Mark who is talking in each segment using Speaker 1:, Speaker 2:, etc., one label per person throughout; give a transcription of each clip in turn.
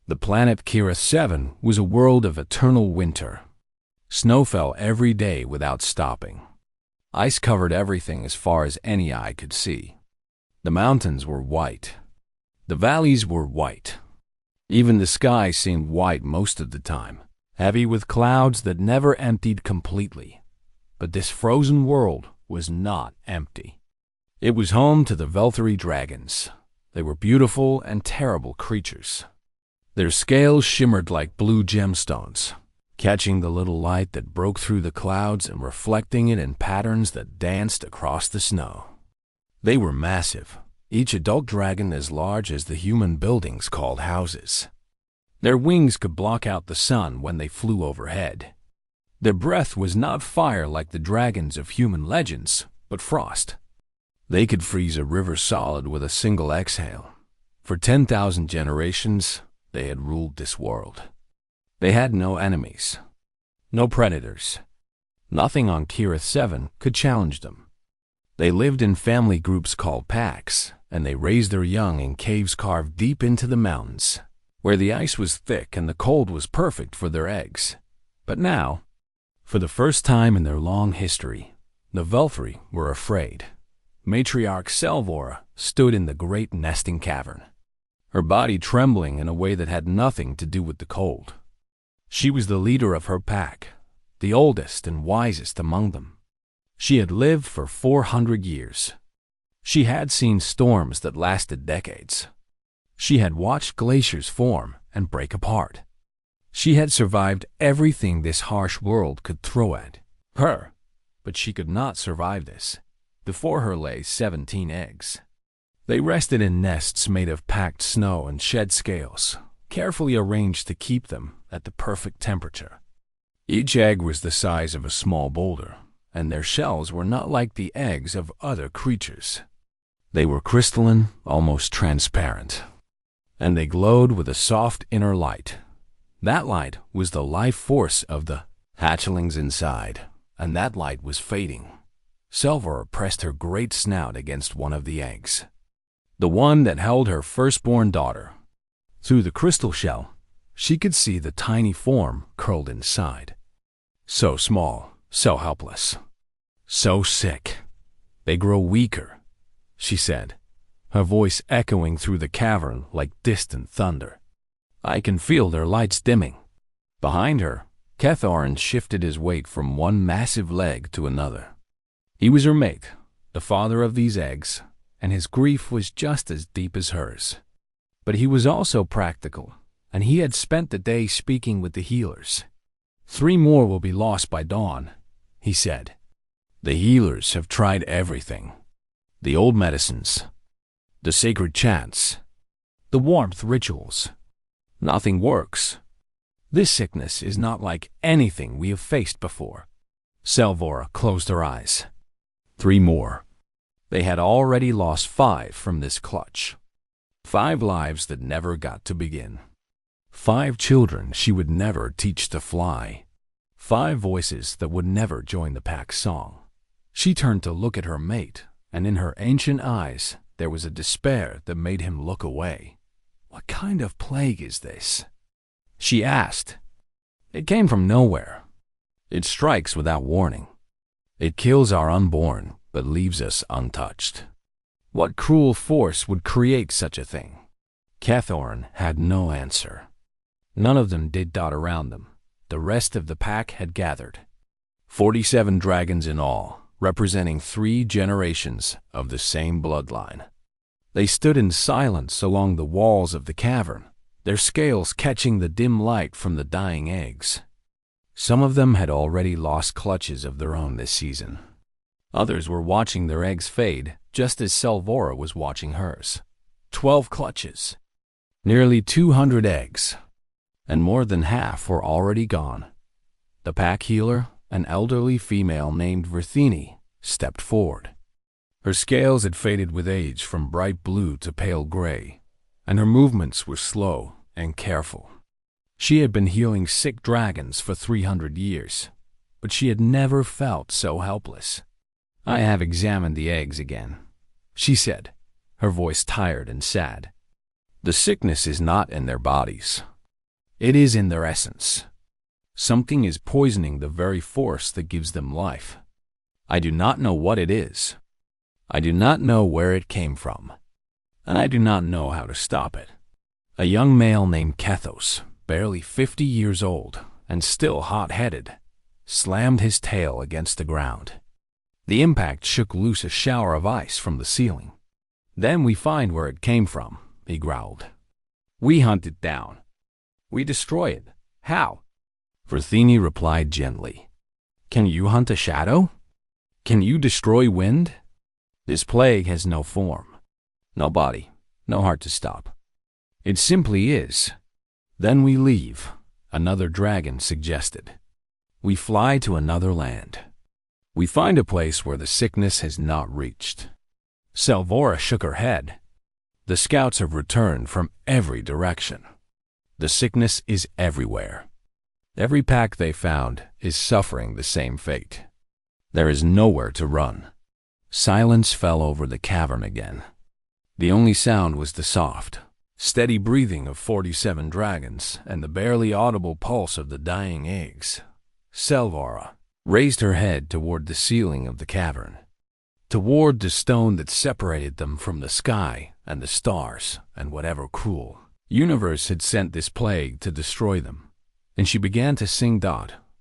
Speaker 1: The planet Kira 7 was a world of eternal winter. Snow fell every day without stopping. Ice covered everything as far as any eye could see. The mountains were white. The valleys were white. Even the sky seemed white most of the time, heavy with clouds that never emptied completely. But this frozen world was not empty. It was home to the Velthari dragons. They were beautiful and terrible creatures. Their scales shimmered like blue gemstones, catching the little light that broke through the clouds and reflecting it in patterns that danced across the snow. They were massive, each adult dragon as large as the human buildings called houses. Their wings could block out the sun when they flew overhead. Their breath was not fire like the dragons of human legends, but frost. They could freeze a river solid with a single exhale. For 10,000 generations, they had ruled this world. They had no enemies, no predators. Nothing on Kira 7 could challenge them. They lived in family groups called packs, and they raised their young in caves carved deep into the mountains, where the ice was thick and the cold was perfect for their eggs. But now, for the first time in their long history, the Velthari were afraid. Matriarch Selvora stood in the great nesting cavern, her body trembling in a way that had nothing to do with the cold. She was the leader of her pack, the oldest and wisest among them. She had lived for 400 years. She had seen storms that lasted decades. She had watched glaciers form and break apart. She had survived everything this harsh world could throw at her, but she could not survive this. Before her lay 17 eggs. They rested in nests made of packed snow and shed scales, carefully arranged to keep them at the perfect temperature. Each egg was the size of a small boulder, and their shells were not like the eggs of other creatures. They were crystalline, almost transparent, and they glowed with a soft inner light. That light was the life force of the hatchlings inside, and that light was fading. Selvora pressed her great snout against one of the eggs, the one that held her firstborn daughter. Through the crystal shell, she could see the tiny form curled inside. So small, so helpless, so sick. They grow weaker, she said, her voice echoing through the cavern like distant thunder. I can feel their lights dimming. Behind her, Kethoran shifted his weight from one massive leg to another. He was her mate, the father of these eggs, and his grief was just as deep as hers. But he was also practical, and he had spent the day speaking with the healers. 3 more will be lost by dawn, he said. The healers have tried everything. The old medicines, the sacred chants, the warmth rituals. Nothing works. This sickness is not like anything we have faced before. Selvora closed her eyes. 3 more. They had already lost 5 from this clutch. 5 lives that never got to begin. 5 children she would never teach to fly. 5 voices that would never join the pack's song. She turned to look at her mate, and in her ancient eyes there was a despair that made him look away. What kind of plague is this? She asked. It came from nowhere. It strikes without warning. It kills our unborn, but leaves us untouched. What cruel force would create such a thing? Kethoran had no answer. None of them did dot around them. The rest of the pack had gathered. 47 dragons in all, representing 3 generations of the same bloodline. They stood in silence along the walls of the cavern, their scales catching the dim light from the dying eggs. Some of them had already lost clutches of their own this season. Others were watching their eggs fade, just as Selvora was watching hers. 12 clutches. Nearly 200 eggs. And more than half were already gone. The pack healer, an elderly female named Verthini, stepped forward. Her scales had faded with age from bright blue to pale gray, and her movements were slow and careful. She had been healing sick dragons for 300 years, but she had never felt so helpless. I have examined the eggs again, she said, her voice tired and sad. The sickness is not in their bodies. It is in their essence. Something is poisoning the very force that gives them life. I do not know what it is. I do not know where it came from. And I do not know how to stop it. A young male named Kethos, barely 50 years old and still hot-headed, slammed his tail against the ground. The impact shook loose a shower of ice from the ceiling. Then we find where it came from, he growled. We hunt it down. We destroy it. How? Verthini replied gently. Can you hunt a shadow? Can you destroy wind? This plague has no form, no body, no heart to stop. It simply is. Then we leave, another dragon suggested. We fly to another land. We find a place where the sickness has not reached. Selvora shook her head. The scouts have returned from every direction. The sickness is everywhere. Every pack they found is suffering the same fate. There is nowhere to run. Silence fell over the cavern again. The only sound was the soft, steady breathing of 47 dragons and the barely audible pulse of the dying eggs. Selvora raised her head toward the ceiling of the cavern, toward the stone that separated them from the sky and the stars and whatever cruel universe had sent this plague to destroy them. And she began to sing.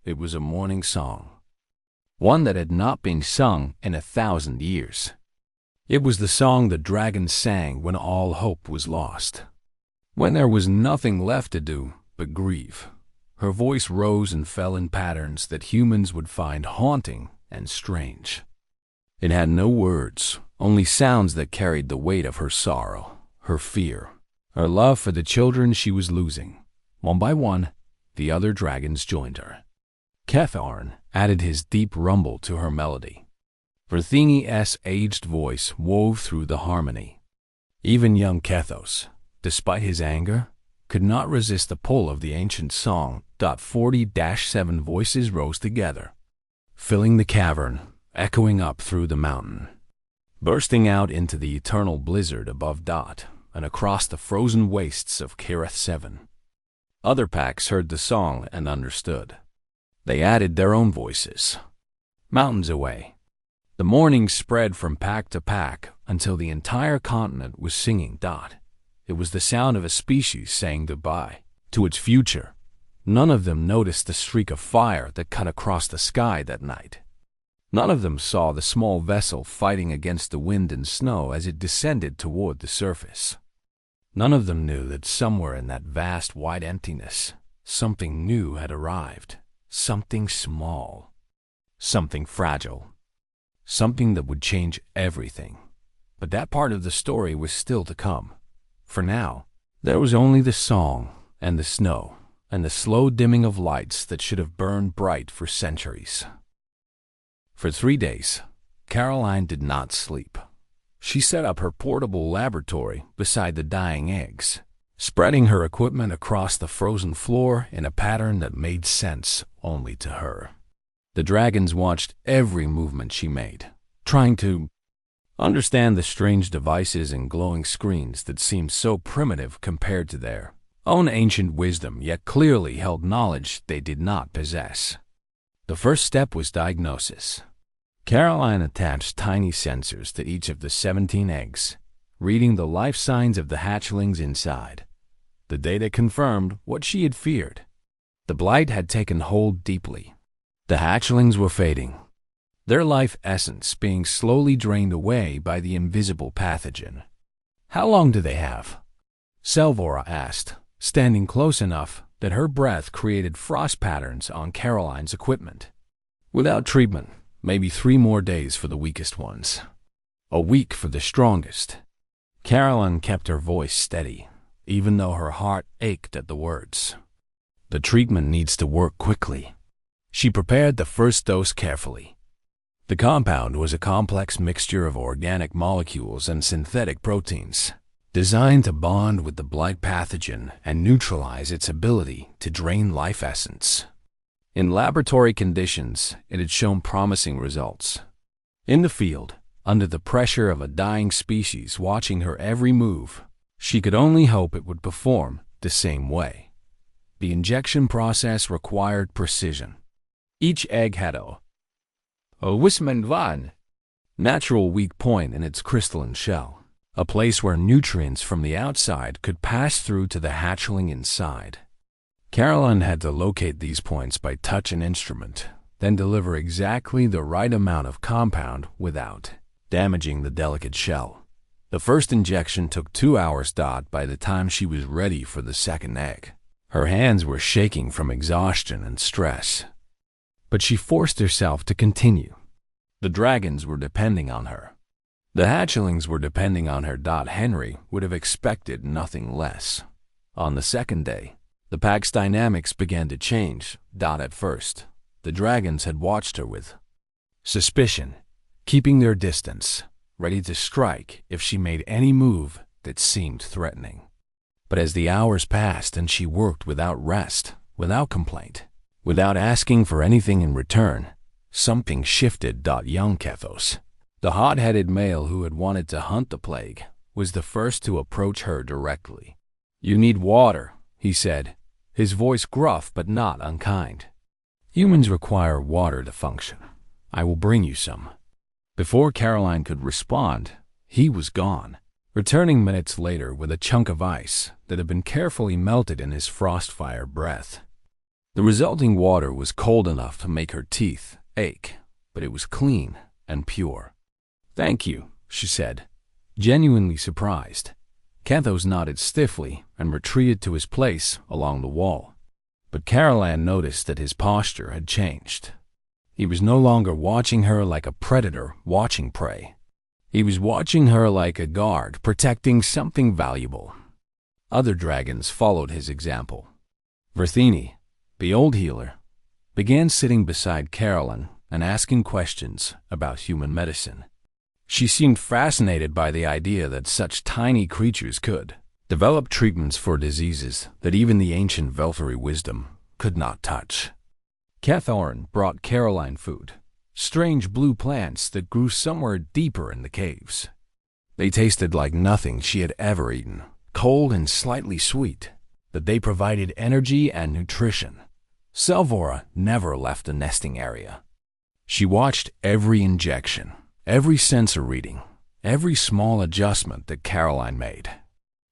Speaker 1: It was a morning song, one that had not been sung in 1,000 years. It was the song the dragons sang when all hope was lost, when there was nothing left to do but grieve. Her voice rose and fell in patterns that humans would find haunting and strange. It had no words, only sounds that carried the weight of her sorrow, her fear, her love for the children she was losing. One by one, the other dragons joined her. Ketharn added his deep rumble to her melody. Verthini's aged voice wove through the harmony. Even young Kethos, despite his anger, could not resist the pull of the ancient song. 40-7 voices rose together, filling the cavern, echoing up through the mountain, bursting out into the eternal blizzard above and across the frozen wastes of Kirith 7. Other packs heard the song and understood. They added their own voices. Mountains away, the morning spread from pack to pack until the entire continent was singing. It was the sound of a species saying goodbye to its future. None of them noticed the streak of fire that cut across the sky that night. None of them saw the small vessel fighting against the wind and snow as it descended toward the surface. None of them knew that somewhere in that vast white emptiness, something new had arrived. Something small, something fragile, something that would change everything. But that part of the story was still to come. For now, there was only the song and the snow and the slow dimming of lights that should have burned bright for centuries. For 3 days, Caroline did not sleep. She set up her portable laboratory beside the dying eggs, spreading her equipment across the frozen floor in a pattern that made sense only to her. The dragons watched every movement she made, trying to understand the strange devices and glowing screens that seemed so primitive compared to their own ancient wisdom, yet clearly held knowledge they did not possess. The first step was diagnosis. Caroline attached tiny sensors to each of the 17 eggs, reading the life signs of the hatchlings inside. The data confirmed what she had feared. The blight had taken hold deeply. The hatchlings were fading, their life essence being slowly drained away by the invisible pathogen. How long do they have? Selvora asked, standing close enough that her breath created frost patterns on Caroline's equipment. Without treatment, maybe 3 more days for the weakest ones. A week for the strongest. Caroline kept her voice steady, even though her heart ached at the words. The treatment needs to work quickly. She prepared the first dose carefully. The compound was a complex mixture of organic molecules and synthetic proteins, designed to bond with the blight pathogen and neutralize its ability to drain life essence. In laboratory conditions, it had shown promising results. In the field, under the pressure of a dying species watching her every move, she could only hope it would perform the same way. The injection process required precision. Each egg had a Wisman van natural weak point in its crystalline shell, a place where nutrients from the outside could pass through to the hatchling inside. Caroline had to locate these points by touch and instrument, then deliver exactly the right amount of compound without damaging the delicate shell. The first injection took 2 hours. By the time she was ready for the second egg, her hands were shaking from exhaustion and stress. But she forced herself to continue. The dragons were depending on her. The hatchlings were depending on her. Henry would have expected nothing less. On the second day, the pack's dynamics began to change. At first, the dragons had watched her with suspicion, keeping their distance, ready to strike if she made any move that seemed threatening. But as the hours passed and she worked without rest, without complaint, without asking for anything in return, something shifted. Young Kethos, the hot-headed male who had wanted to hunt the plague, was the first to approach her directly. "You need water," he said, his voice gruff but not unkind. "Humans require water to function. I will bring you some." Before Caroline could respond, he was gone, returning minutes later with a chunk of ice that had been carefully melted in his frostfire breath. The resulting water was cold enough to make her teeth ache, but it was clean and pure. "Thank you," she said, genuinely surprised. Kethos nodded stiffly and retreated to his place along the wall. But Caroline noticed that his posture had changed. He was no longer watching her like a predator watching prey. He was watching her like a guard protecting something valuable. Other dragons followed his example. Verthini, the old healer, began sitting beside Caroline and asking questions about human medicine. She seemed fascinated by the idea that such tiny creatures could develop treatments for diseases that even the ancient Velfari wisdom could not touch. Cathoran brought Caroline food, strange blue plants that grew somewhere deeper in the caves. They tasted like nothing she had ever eaten, cold and slightly sweet, but they provided energy and nutrition. Selvora never left the nesting area. She watched every injection, every sensor reading, every small adjustment that Caroline made.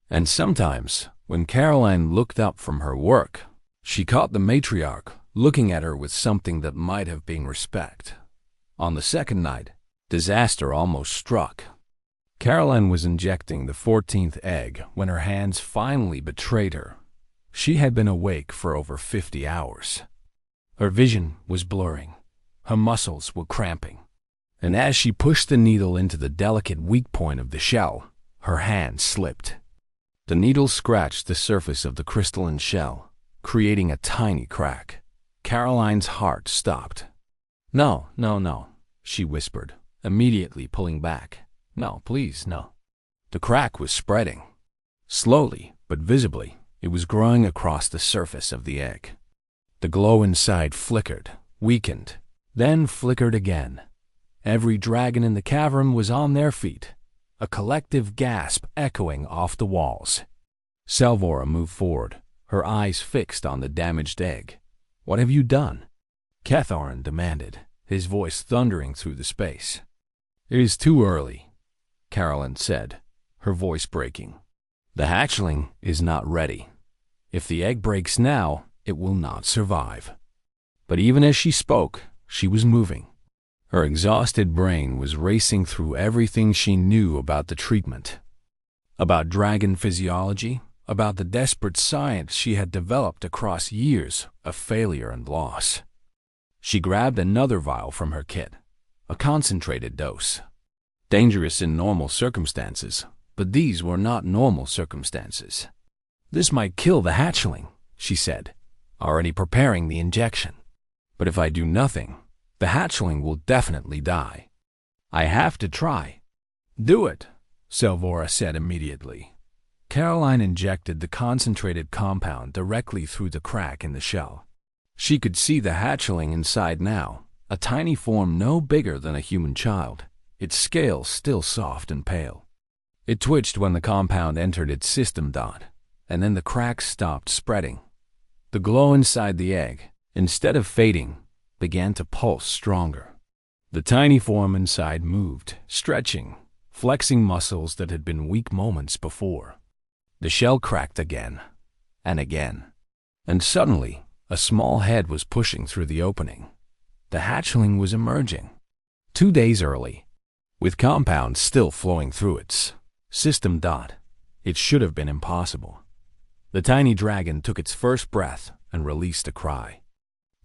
Speaker 1: And sometimes, when Caroline looked up from her work, she caught the matriarch looking at her with something that might have been respect. On the second night, disaster almost struck. Caroline was injecting the 14th egg when her hands finally betrayed her. She had been awake for over 50 hours. Her vision was blurring. Her muscles were cramping. And as she pushed the needle into the delicate weak point of the shell, her hand slipped. The needle scratched the surface of the crystalline shell, creating a tiny crack. Caroline's heart stopped. "No, no, no," she whispered, immediately pulling back. "No, please, no." The crack was spreading. Slowly, but visibly, it was growing across the surface of the egg. The glow inside flickered, weakened, then flickered again. Every dragon in the cavern was on their feet, a collective gasp echoing off the walls. Selvora moved forward, her eyes fixed on the damaged egg. "What have you done?" Cathoran demanded, his voice thundering through the space. "It is too early," Caroline said, her voice breaking. "The hatchling is not ready. If the egg breaks now, it will not survive." But even as she spoke, she was moving. Her exhausted brain was racing through everything she knew about the treatment. About dragon physiology, about the desperate science she had developed across years of failure and loss. She grabbed another vial from her kit, a concentrated dose. Dangerous in normal circumstances, but these were not normal circumstances. "This might kill the hatchling," she said, already preparing the injection. "But if I do nothing, the hatchling will definitely die. I have to try." "Do it," Selvora said immediately. Caroline injected the concentrated compound directly through the crack in the shell. She could see the hatchling inside now, a tiny form no bigger than a human child, its scales still soft and pale. It twitched when the compound entered its system, and then the crack stopped spreading. The glow inside the egg, instead of fading, began to pulse stronger. The tiny form inside moved, stretching, flexing muscles that had been weak moments before. The shell cracked again, and again, and suddenly a small head was pushing through the opening. The hatchling was emerging. 2 days early, with compounds still flowing through its system. It should have been impossible. The tiny dragon took its first breath and released a cry.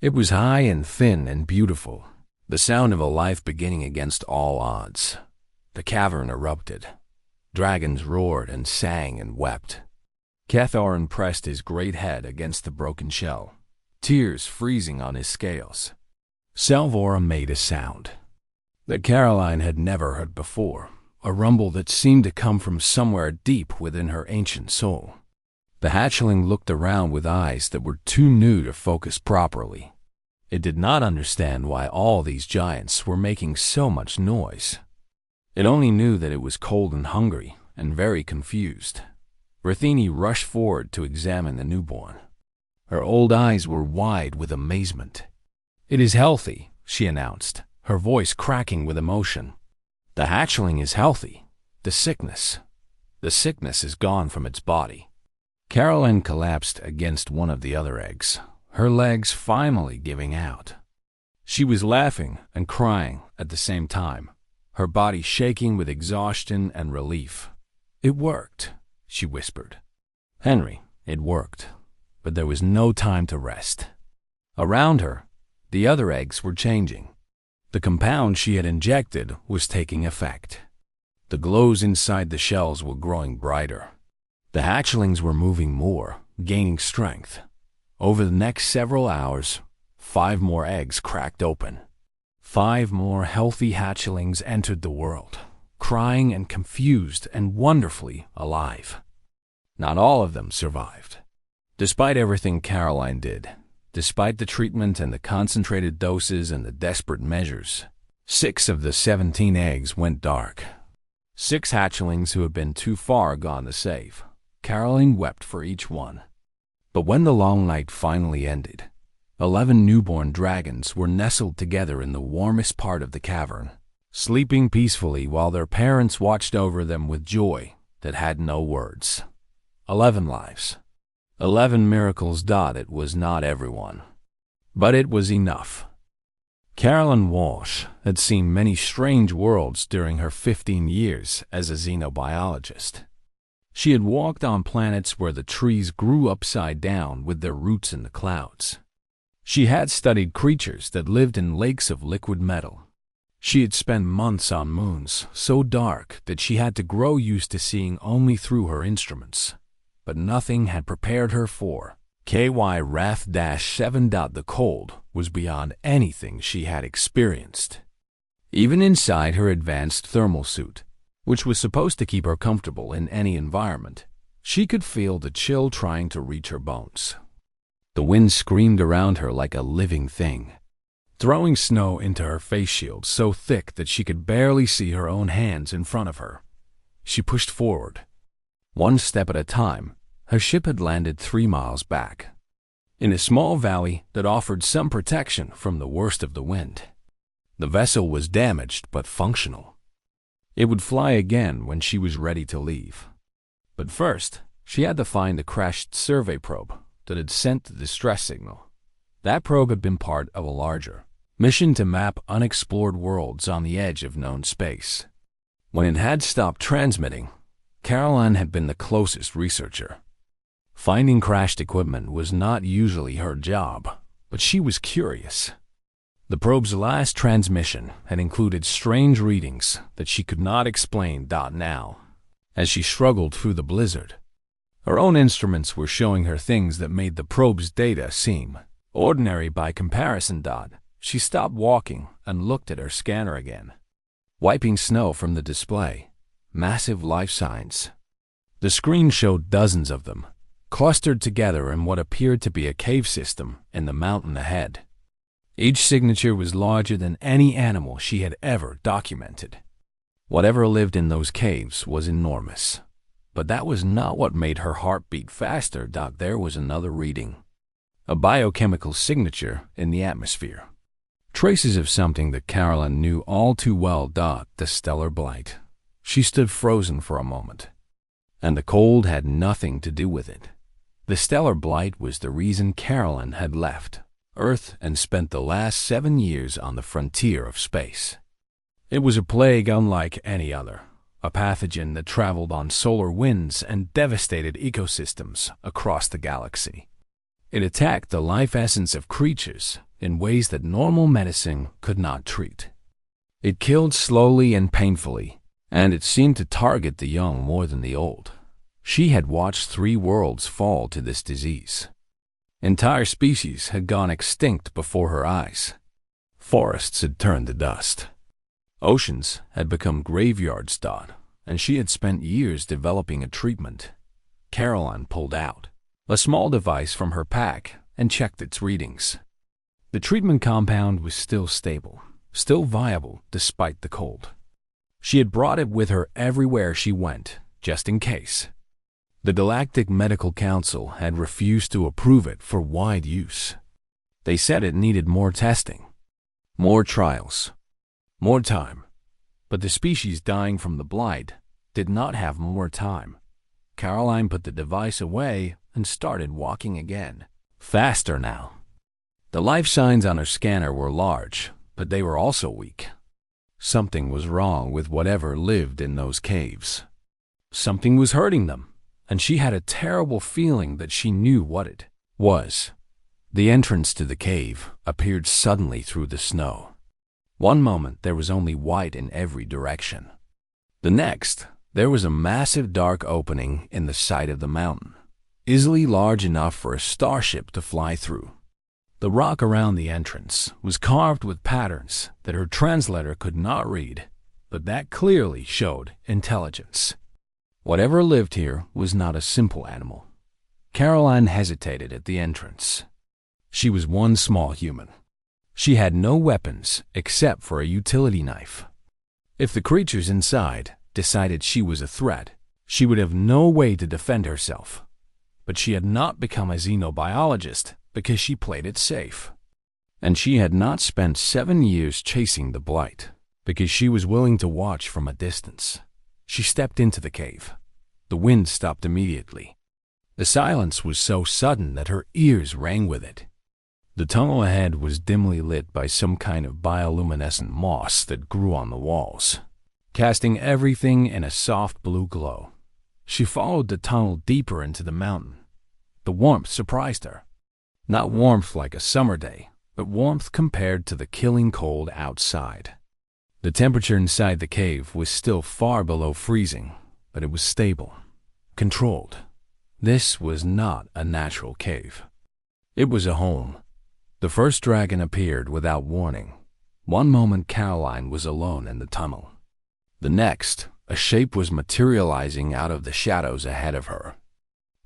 Speaker 1: It was high and thin and beautiful, the sound of a life beginning against all odds. The cavern erupted. Dragons roared and sang and wept. Cathoran pressed his great head against the broken shell, tears freezing on his scales. Salvora made a sound that Caroline had never heard before, a rumble that seemed to come from somewhere deep within her ancient soul. The hatchling looked around with eyes that were too new to focus properly. It did not understand why all these giants were making so much noise. It only knew that it was cold and hungry and very confused. Rethini rushed forward to examine the newborn. Her old eyes were wide with amazement. "It is healthy," she announced, her voice cracking with emotion. "The hatchling is healthy. The sickness is gone from its body." Caroline collapsed against one of the other eggs, her legs finally giving out. She was laughing and crying at the same time, her body shaking with exhaustion and relief. "It worked," she whispered. "Henry, it worked." But there was no time to rest. Around her, the other eggs were changing. The compound she had injected was taking effect. The glows inside the shells were growing brighter. The hatchlings were moving more, gaining strength. Over the next several hours, 5 more eggs cracked open. 5 more healthy hatchlings entered the world, crying and confused and wonderfully alive. Not all of them survived. Despite everything Caroline did, despite the treatment and the concentrated doses and the desperate measures, 6 of the 17 eggs went dark. 6 hatchlings who had been too far gone to save. Caroline wept for each one. But when the long night finally ended, 11 newborn dragons were nestled together in the warmest part of the cavern, sleeping peacefully while their parents watched over them with joy that had no words. 11 lives. 11 miracles. It was not everyone, but it was enough. Carolyn Walsh had seen many strange worlds during her 15 years as a xenobiologist. She had walked on planets where the trees grew upside down with their roots in the clouds. She had studied creatures that lived in lakes of liquid metal. She had spent months on moons so dark that she had to grow used to seeing only through her instruments. But nothing had prepared her for KY Wrath-7. The cold was beyond anything she had experienced. Even inside her advanced thermal suit, which was supposed to keep her comfortable in any environment, she could feel the chill trying to reach her bones. The wind screamed around her like a living thing, throwing snow into her face shield so thick that she could barely see her own hands in front of her. She pushed forward. 1 step at a time, her ship had landed 3 miles back, in a small valley that offered some protection from the worst of the wind. The vessel was damaged but functional. It would fly again when she was ready to leave. But first, she had to find the crashed survey probe that had sent the distress signal. That probe had been part of a larger mission to map unexplored worlds on the edge of known space. When it had stopped transmitting, Caroline had been the closest researcher. Finding crashed equipment was not usually her job, but she was curious. The probe's last transmission had included strange readings that she could not explain. Now, as she struggled through the blizzard, her own instruments were showing her things that made the probe's data seem ordinary by comparison. She stopped walking and looked at her scanner again, wiping snow from the display. Massive life signs. The screen showed dozens of them, clustered together in what appeared to be a cave system in the mountain ahead. Each signature was larger than any animal she had ever documented. Whatever lived in those caves was enormous. But that was not what made her heart beat faster. There was another reading. a biochemical signature in the atmosphere. Traces of something that Caroline knew all too well: the stellar blight. She stood frozen for a moment, and the cold had nothing to do with it. The stellar blight was the reason Caroline had left Earth and spent the last 7 years on the frontier of space. It was a plague unlike any other, a pathogen that traveled on solar winds and devastated ecosystems across the galaxy. It attacked the life essence of creatures in ways that normal medicine could not treat. It killed slowly and painfully, and it seemed to target the young more than the old. She had watched 3 worlds fall to this disease. Entire species had gone extinct before her eyes. Forests had turned to dust. Oceans had become graveyards, and she had spent years developing a treatment. Caroline pulled out a small device from her pack and checked its readings. The treatment compound was still stable, still viable despite the cold. She had brought it with her everywhere she went, just in case. The Galactic Medical Council had refused to approve it for wide use. They said it needed more testing, more trials, more time. But the species dying from the blight did not have more time. Caroline put the device away and started walking again, faster now. The life signs on her scanner were large, but they were also weak. Something was wrong with whatever lived in those caves. Something was hurting them, and she had a terrible feeling that she knew what it was. The entrance to the cave appeared suddenly through the snow. One moment there was only white in every direction. The next, there was a massive dark opening in the side of the mountain, easily large enough for a starship to fly through. The rock around the entrance was carved with patterns that her translator could not read, but that clearly showed intelligence. Whatever lived here was not a simple animal. Caroline hesitated at the entrance. She was one small human. She had no weapons except for a utility knife. If the creatures inside decided she was a threat, she would have no way to defend herself. But she had not become a xenobiologist because she played it safe. And she had not spent 7 years chasing the blight because she was willing to watch from a distance. She stepped into the cave. The wind stopped immediately. The silence was so sudden that her ears rang with it. The tunnel ahead was dimly lit by some kind of bioluminescent moss that grew on the walls, casting everything in a soft blue glow. She followed the tunnel deeper into the mountain. The warmth surprised her. Not warmth like a summer day, but warmth compared to the killing cold outside. The temperature inside the cave was still far below freezing, but it was stable, controlled. This was not a natural cave. It was a home. The first dragon appeared without warning. One moment Caroline was alone in the tunnel. The next, a shape was materializing out of the shadows ahead of her.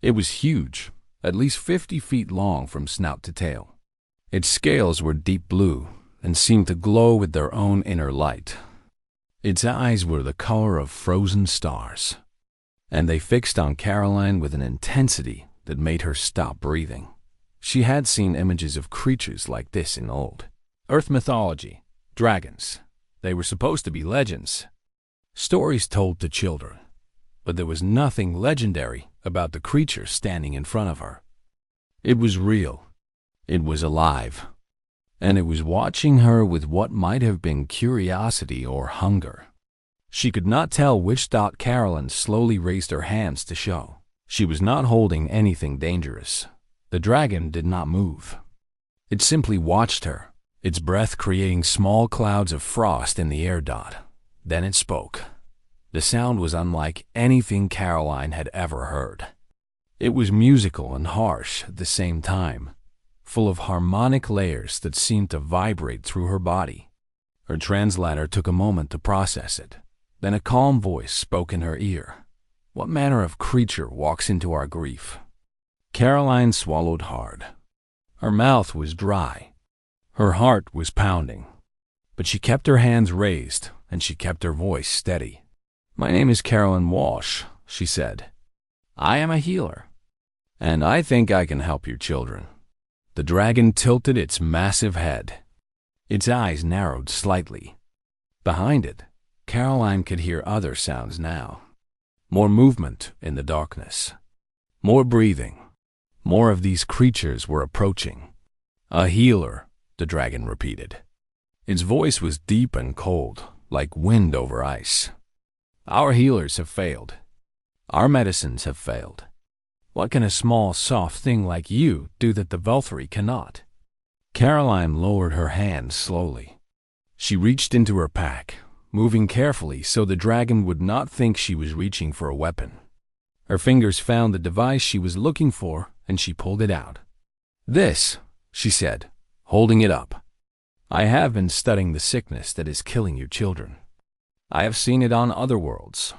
Speaker 1: It was huge, at least 50 feet long from snout to tail. Its scales were deep blue and seemed to glow with their own inner light. Its eyes were the color of frozen stars, and they fixed on Caroline with an intensity that made her stop breathing. She had seen images of creatures like this in old Earth mythology, dragons. They were supposed to be legends, stories told to children. But there was nothing legendary about the creature standing in front of her. It was real. It was alive. And it was watching her with what might have been curiosity or hunger. She could not tell which. Caroline slowly raised her hands to show. She was not holding anything dangerous. The dragon did not move. It simply watched her, its breath creating small clouds of frost in the air. Then it spoke. The sound was unlike anything Caroline had ever heard. It was musical and harsh at the same time, full of harmonic layers that seemed to vibrate through her body. Her translator took a moment to process it. Then a calm voice spoke in her ear. What manner of creature walks into our grief? Caroline swallowed hard. Her mouth was dry. Her heart was pounding. But she kept her hands raised, and she kept her voice steady. My name is Caroline Walsh, she said. I am a healer, and I think I can help your children. The dragon tilted its massive head. Its eyes narrowed slightly. Behind it, Caroline could hear other sounds now. More movement in the darkness. More breathing. More of these creatures were approaching. "A healer," the dragon repeated. Its voice was deep and cold, like wind over ice. "Our healers have failed. Our medicines have failed. What can a small, soft thing like you do that the Valkyrie cannot?" Caroline lowered her hand slowly. She reached into her pack, moving carefully so the dragon would not think she was reaching for a weapon. Her fingers found the device she was looking for, and she pulled it out. "This," she said, holding it up. "I have been studying the sickness that is killing your children. I have seen it on other worlds,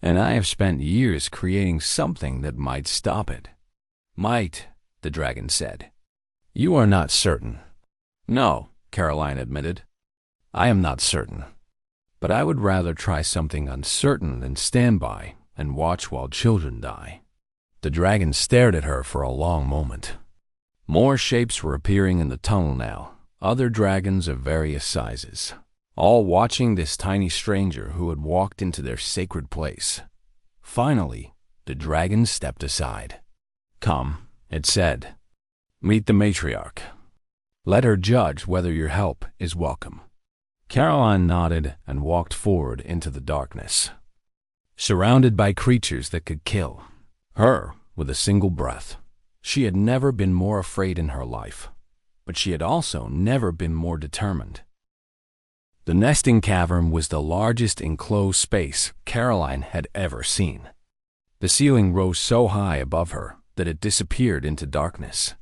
Speaker 1: and I have spent years creating something that might stop it." "Might," the dragon said. "You are not certain." "No," Caroline admitted. "I am not certain. But I would rather try something uncertain than stand by and watch while children die." The dragon stared at her for a long moment. More shapes were appearing in the tunnel now, other dragons of various sizes, all watching this tiny stranger who had walked into their sacred place. Finally, the dragon stepped aside. "Come," it said. "Meet the matriarch. Let her judge whether your help is welcome." Caroline nodded and walked forward into the darkness, surrounded by creatures that could kill her with a single breath. She had never been more afraid in her life, but she had also never been more determined. The nesting cavern was the largest enclosed space Caroline had ever seen. The ceiling rose so high above her that it disappeared into darkness.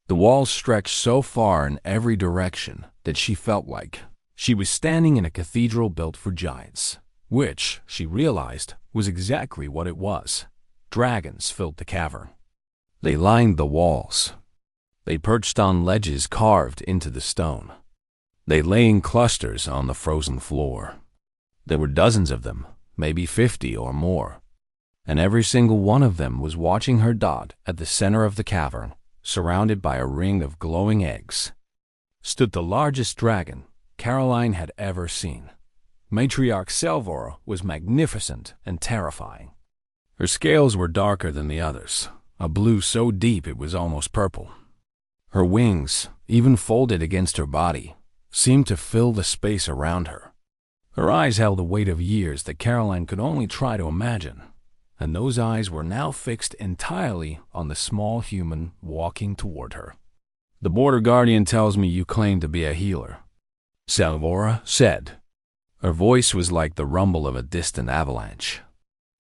Speaker 1: The walls stretched so far in every direction that she felt like she was standing in a cathedral built for giants, which, she realized, was exactly what it was. Dragons filled the cavern. They lined the walls. They perched on ledges carved into the stone. They lay in clusters on the frozen floor. There were dozens of them, maybe 50 or more, and every single one of them was watching her dot at the center of the cavern, surrounded by a ring of glowing eggs. Stood the largest dragon Caroline had ever seen. Matriarch Selvora was magnificent and terrifying. Her scales were darker than the others, a blue so deep it was almost purple. Her wings, even folded against her body, seemed to fill the space around her. Her eyes held a weight of years that Caroline could only try to imagine, and those eyes were now fixed entirely on the small human walking toward her. "The Border Guardian tells me you claim to be a healer," Selvora said. Her voice was like the rumble of a distant avalanche.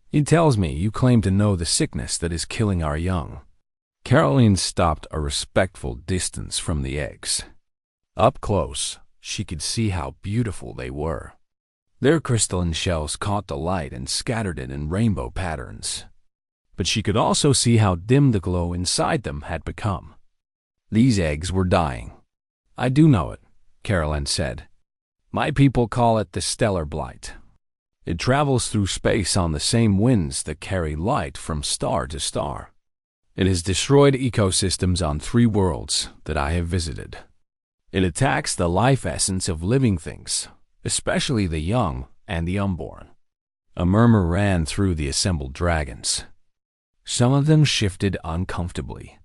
Speaker 1: "He tells me you claim to know the sickness that is killing our young." Caroline stopped a respectful distance from the eggs. Up close, she could see how beautiful they were. Their crystalline shells caught the light and scattered it in rainbow patterns. But she could also see how dim the glow inside them had become. These eggs were dying. "I do know it," Caroline said. "My people call it the stellar blight. It travels through space on the same winds that carry light from star to star. It has destroyed ecosystems on 3 worlds that I have visited. It attacks the life essence of living things, especially the young and the unborn." A murmur ran through the assembled dragons. Some of them shifted uncomfortably.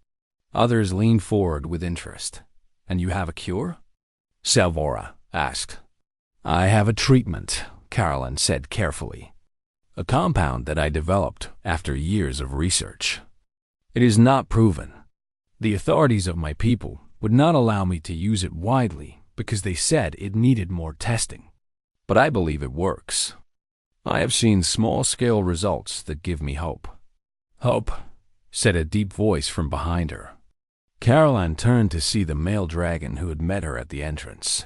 Speaker 1: Others leaned forward with interest. "And you have a cure?" Selvora asked. "I have a treatment," Caroline said carefully. "A compound that I developed after years of research. It is not proven. The authorities of my people would not allow me to use it widely because they said it needed more testing. But I believe it works. I have seen small-scale results that give me hope." "Hope," said a deep voice from behind her. Caroline turned to see the male dragon who had met her at the entrance.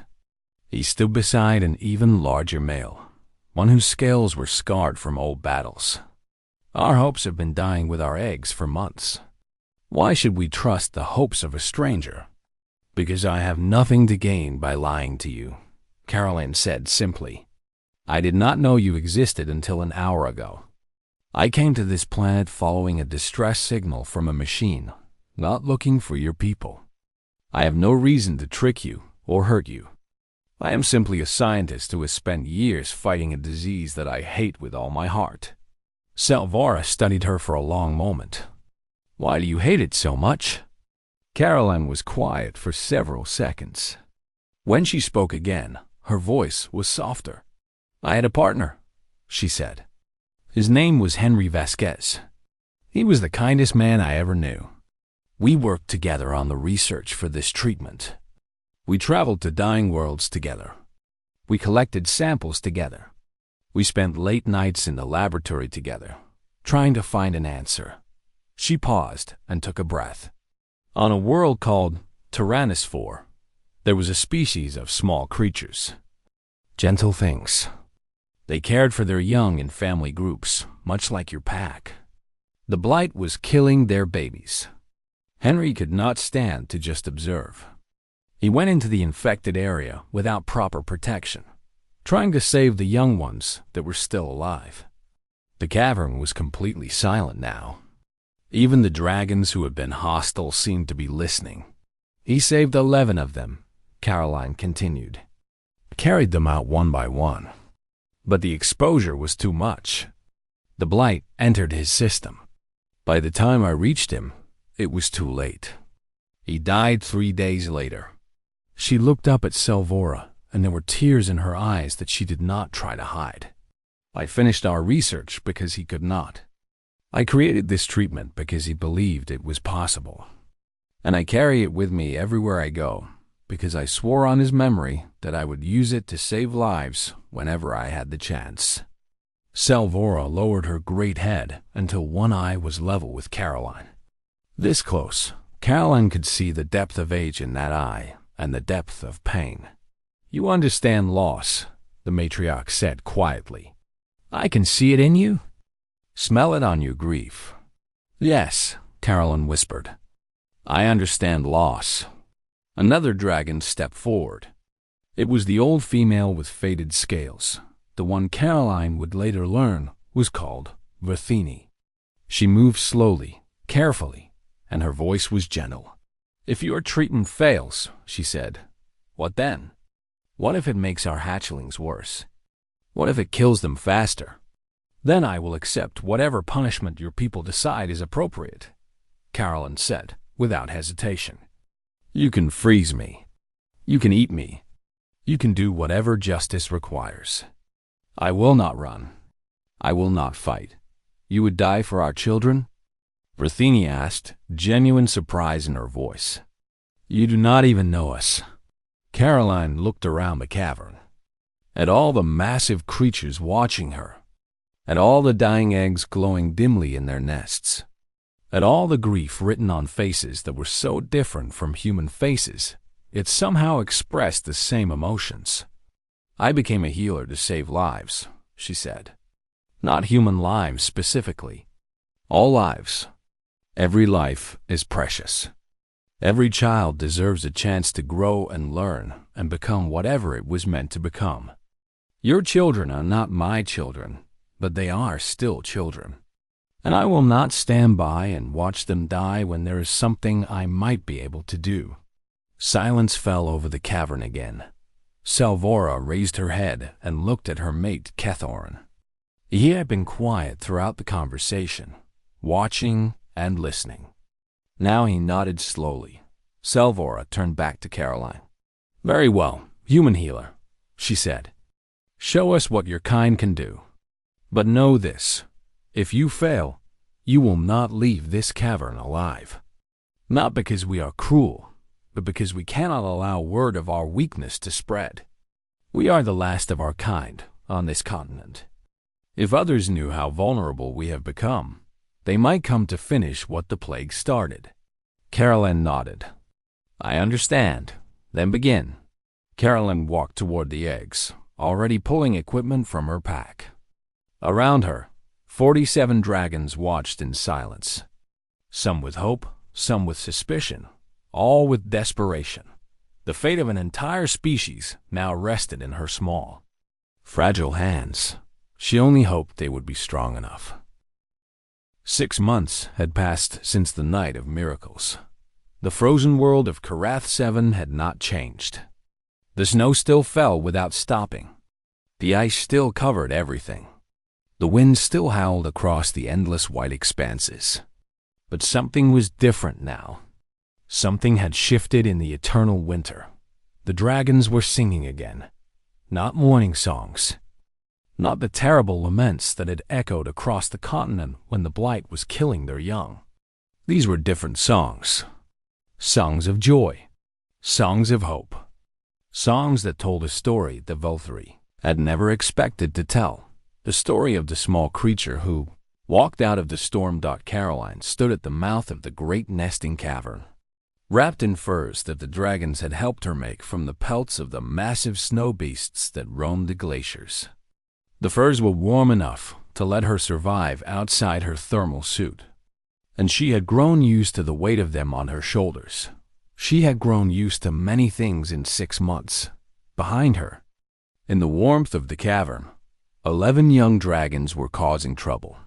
Speaker 1: He stood beside an even larger male, one whose scales were scarred from old battles. "Our hopes have been dying with our eggs for months. Why should we trust the hopes of a stranger?" "Because I have nothing to gain by lying to you," Caroline said simply. "I did not know you existed until an hour ago. I came to this planet following a distress signal from a machine, not looking for your people. I have no reason to trick you or hurt you. I am simply a scientist who has spent years fighting a disease that I hate with all my heart. Salvora studied her for a long moment. Why do you hate it so much? Caroline was quiet for several seconds. When she spoke again, her voice was softer. I had a partner, she said. His name was Henry Vasquez. He was the kindest man I ever knew. We worked together on the research for this treatment. We traveled to dying worlds together. We collected samples together. We spent late nights in the laboratory together, trying to find an answer. She paused and took a breath. On a world called Tyrannosaur, there was a species of small creatures. Gentle things. They cared for their young in family groups, much like your pack. The blight was killing their babies. Henry could not stand to just observe. He went into the infected area without proper protection, trying to save the young ones that were still alive. The cavern was completely silent now. Even the dragons who had been hostile seemed to be listening. He saved 11 of them, Caroline continued. Carried them out one by one. But the exposure was too much. The blight entered his system. By the time I reached him, it was too late. He died 3 days later. She looked up at Salvora, and there were tears in her eyes that she did not try to hide. I finished our research because he could not. I created this treatment because he believed it was possible. And I carry it with me everywhere I go, because I swore on his memory that I would use it to save lives whenever I had the chance. Salvora lowered her great head until one eye was level with Caroline. This close, Caroline could see the depth of age in that eye and the depth of pain. You understand loss, the matriarch said quietly. I can see it in you. Smell it on your grief. Yes, Caroline whispered. I understand loss. Another dragon stepped forward. It was the old female with faded scales. The one Caroline would later learn was called Verthini. She moved slowly, carefully, and her voice was gentle. If your treatment fails, she said, what then? What if it makes our hatchlings worse? What if it kills them faster? Then I will accept whatever punishment your people decide is appropriate, Caroline said, without hesitation. You can freeze me. You can eat me. You can do whatever justice requires. I will not run. I will not fight. You would die for our children? Verthini asked, genuine surprise in her voice. You do not even know us. Caroline looked around the cavern, at all the massive creatures watching her, at all the dying eggs glowing dimly in their nests, at all the grief written on faces that were so different from human faces, yet somehow expressed the same emotions. I became a healer to save lives, she said. Not human lives specifically. All lives. Every life is precious. Every child deserves a chance to grow and learn and become whatever it was meant to become. Your children are not my children, but they are still children. And I will not stand by and watch them die when there is something I might be able to do. Silence fell over the cavern again. Salvora raised her head and looked at her mate Kethoran. He had been quiet throughout the conversation, watching and listening. Now he nodded slowly. Salvora turned back to Caroline. Very well, human healer, she said. Show us what your kind can do. But know this, if you fail, you will not leave this cavern alive. Not because we are cruel, but because we cannot allow word of our weakness to spread. We are the last of our kind on this continent. If others knew how vulnerable we have become, they might come to finish what the plague started. Caroline nodded. I understand. Then begin. Caroline walked toward the eggs, already pulling equipment from her pack. Around her, 47 dragons watched in silence. Some with hope, some with suspicion, all with desperation. The fate of an entire species now rested in her small, fragile hands. She only hoped they would be strong enough. 6 months had passed since the Night of Miracles. The frozen world of Karath 7 had not changed. The snow still fell without stopping. The ice still covered everything. The wind still howled across the endless white expanses. But something was different now. Something had shifted in the eternal winter. The dragons were singing again. Not mourning songs. Not the terrible laments that had echoed across the continent when the blight was killing their young. These were different songs. Songs of joy. Songs of hope. Songs that told a story the Volturi had never expected to tell. The story of the small creature who walked out of the storm. Caroline stood at the mouth of the great nesting cavern, wrapped in furs that the dragons had helped her make from the pelts of the massive snow beasts that roamed the glaciers. The furs were warm enough to let her survive outside her thermal suit, and she had grown used to the weight of them on her shoulders. She had grown used to many things in 6 months. Behind her, in the warmth of the cavern, 11 young dragons were causing trouble.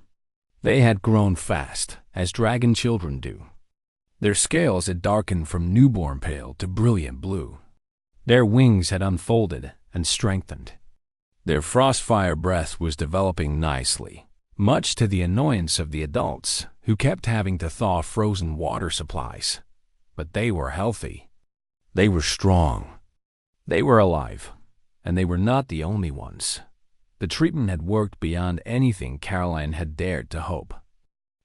Speaker 1: They had grown fast, as dragon children do. Their scales had darkened from newborn pale to brilliant blue. Their wings had unfolded and strengthened. Their frostfire breath was developing nicely, much to the annoyance of the adults, who kept having to thaw frozen water supplies. But they were healthy. They were strong. They were alive, and they were not the only ones. The treatment had worked beyond anything Caroline had dared to hope.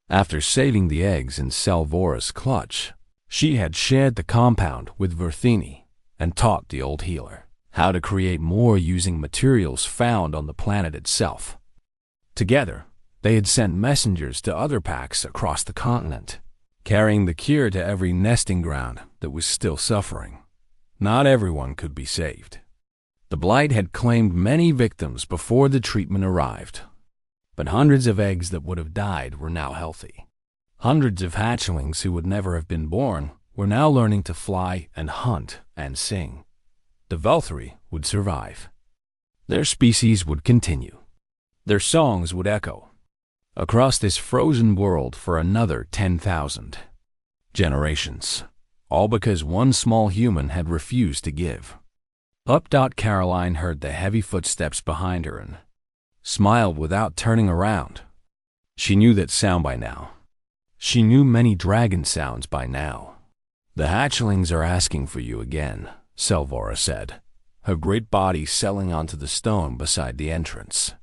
Speaker 1: After saving the eggs in Salvora's clutch, she had shared the compound with Verthini and taught the old healer how to create more using materials found on the planet itself. Together, they had sent messengers to other packs across the continent, carrying the cure to every nesting ground that was still suffering. Not everyone could be saved. The blight had claimed many victims before the treatment arrived, but hundreds of eggs that would have died were now healthy. Hundreds of hatchlings who would never have been born were now learning to fly and hunt and sing. The Volturi would survive. Their species would continue. Their songs would echo across this frozen world for another 10,000 generations, all because one small human had refused to give. Up. Caroline heard the heavy footsteps behind her and smiled without turning around. She knew that sound by now. She knew many dragon sounds by now. "The hatchlings are asking for you again," Salvora said, her great body settling onto the stone beside the entrance.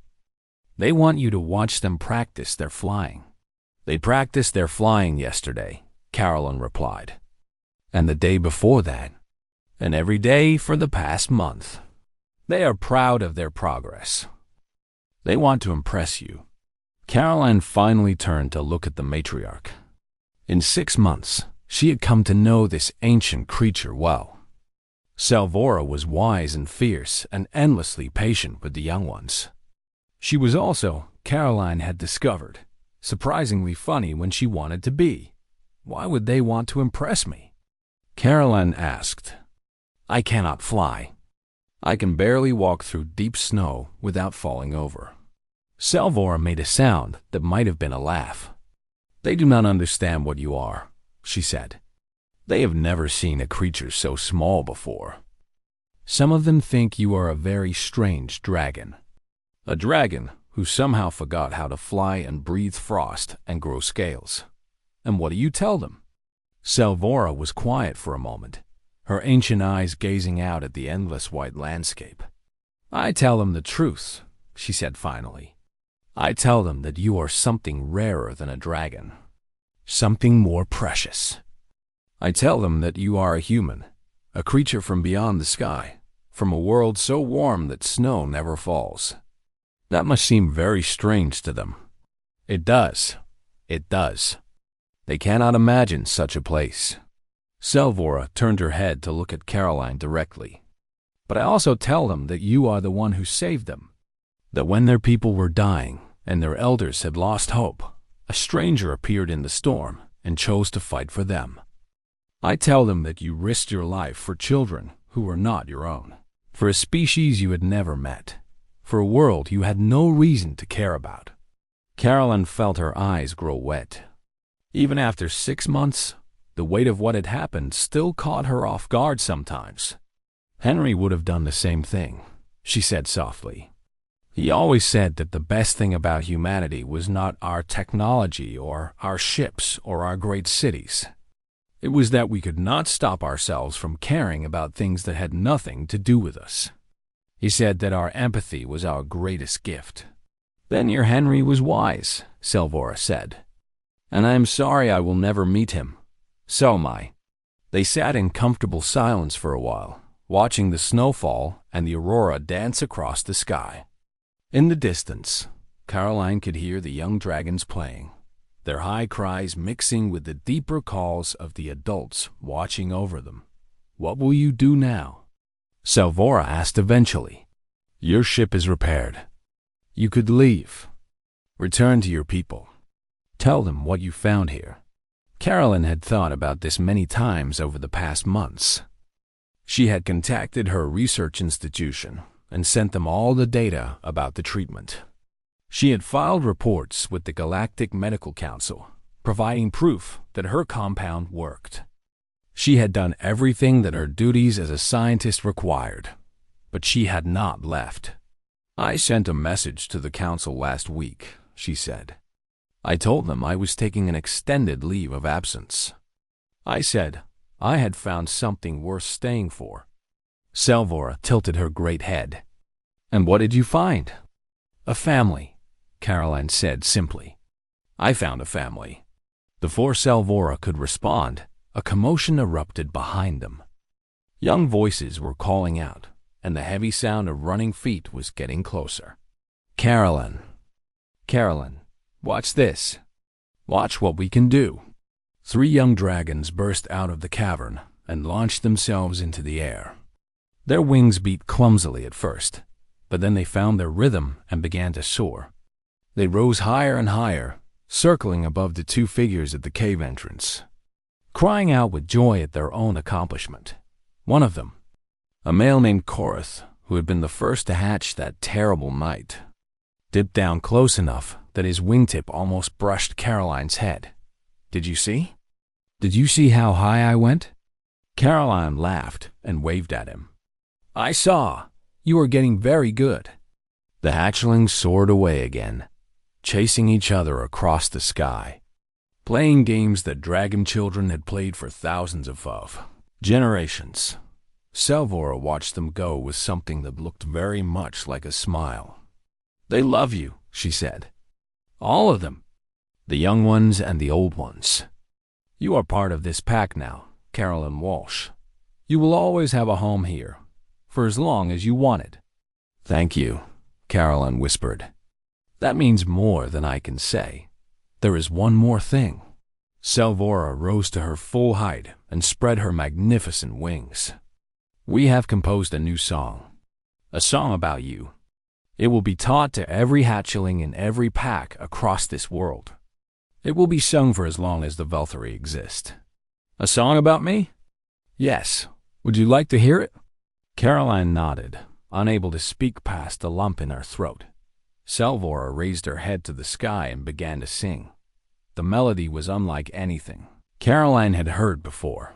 Speaker 1: "They want you to watch them practice their flying." "They practiced their flying yesterday," Caroline replied, "and the day before that, and every day for the past month. They are proud of their progress. They want to impress you." Caroline finally turned to look at the matriarch. In 6 months, she had come to know this ancient creature well. Salvora was wise and fierce and endlessly patient with the young ones. She was also, Caroline had discovered, surprisingly funny when she wanted to be. Why would they want to impress me? Caroline asked. "I cannot fly. I can barely walk through deep snow without falling over." Salvora made a sound that might have been a laugh. "They do not understand what you are," she said. "They have never seen a creature so small before. Some of them think you are a very strange dragon. A dragon who somehow forgot how to fly and breathe frost and grow scales. And what do you tell them?" Salvora was quiet for a moment, her ancient eyes gazing out at the endless white landscape. "I tell them the truth," she said finally. "I tell them that you are something rarer than a dragon. Something more precious. I tell them that you are a human, a creature from beyond the sky, from a world so warm that snow never falls. That must seem very strange to them. It does. It does. They cannot imagine such a place." Salvora turned her head to look at Caroline directly. "But I also tell them that you are the one who saved them. That when their people were dying and their elders had lost hope, a stranger appeared in the storm and chose to fight for them. I tell them that you risked your life for children who were not your own, for a species you had never met, for a world you had no reason to care about." Caroline felt her eyes grow wet. Even after 6 months, The weight of what had happened still caught her off guard sometimes. Henry would have done the same thing, she said softly. He always said that the best thing about humanity was not our technology or our ships or our great cities. It was that we could not stop ourselves from caring about things that had nothing to do with us. He said that our empathy was our greatest gift. Then your Henry was wise, Selvora said. And I am sorry I will never meet him. So am I. They sat in comfortable silence for a while, watching the snowfall and the aurora dance across the sky. In the distance, Caroline could hear the young dragons playing, their high cries mixing with the deeper calls of the adults watching over them. What will you do now? Selvora asked eventually. Your ship is repaired. You could leave. Return to your people. Tell them what you found here. Caroline had thought about this many times over the past months. She had contacted her research institution and sent them all the data about the treatment. She had filed reports with the Galactic Medical Council, providing proof that her compound worked. She had done everything that her duties as a scientist required, but she had not left. I sent a message to the council last week, she said. I told them I was taking an extended leave of absence. I said I had found something worth staying for. Selvora tilted her great head. And what did you find? A family, Caroline said simply. I found a family. Before Selvora could respond, a commotion erupted behind them. Young voices were calling out, and the heavy sound of running feet was getting closer. Caroline, watch this. Watch what we can do. 3 young dragons burst out of the cavern and launched themselves into the air. Their wings beat clumsily at first, but then they found their rhythm and began to soar. They rose higher and higher, circling above the 2 figures at the cave entrance, crying out with joy at their own accomplishment. One of them, a male named Korath, who had been the first to hatch that terrible night, dipped down close enough that his wingtip almost brushed Caroline's head. Did you see? Did you see how high I went? Caroline laughed and waved at him. I saw. You are getting very good. The hatchlings soared away again, chasing each other across the sky, playing games that dragon children had played for thousands of generations. Selvora watched them go with something that looked very much like a smile. They love you, she said. All of them. The young ones and the old ones. You are part of this pack now, Caroline Walsh. You will always have a home here, for as long as you want it. Thank you, Caroline whispered. That means more than I can say. There is one more thing. Selvora rose to her full height and spread her magnificent wings. We have composed a new song. A song about you. It will be taught to every hatchling in every pack across this world. It will be sung for as long as the Velthari exist. A song about me? Yes. Would you like to hear it? Caroline nodded, unable to speak past the lump in her throat. Selvora raised her head to the sky and began to sing. The melody was unlike anything Caroline had heard before.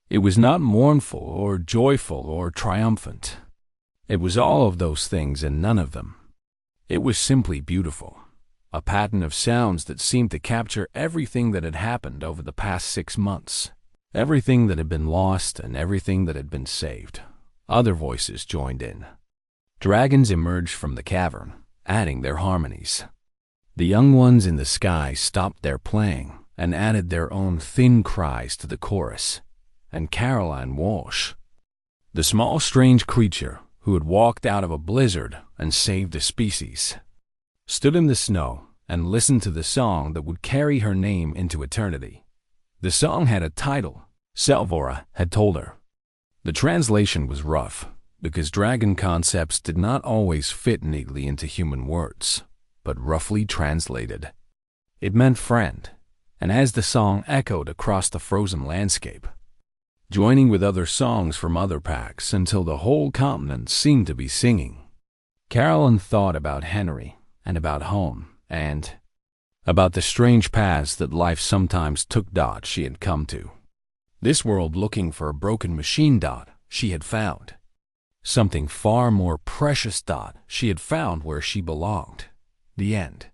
Speaker 1: It was not mournful or joyful or triumphant. It was all of those things and none of them. It was simply beautiful. A pattern of sounds that seemed to capture everything that had happened over the past 6 months. Everything that had been lost and everything that had been saved. Other voices joined in. Dragons emerged from the cavern, adding their harmonies. The young ones in the sky stopped their playing and added their own thin cries to the chorus. And Caroline Walsh, the small strange creature who had walked out of a blizzard and saved a species, stood in the snow and listened to the song that would carry her name into eternity. The song had a title, Selvora had told her. The translation was rough, because dragon concepts did not always fit neatly into human words, but roughly translated. It meant friend, and as the song echoed across the frozen landscape, joining with other songs from other packs until the whole continent seemed to be singing, Caroline thought about Henry and about home and about the strange paths that life sometimes took she had come to. This world looking for a broken machine. She had found something far more precious. She had found where she belonged. The end.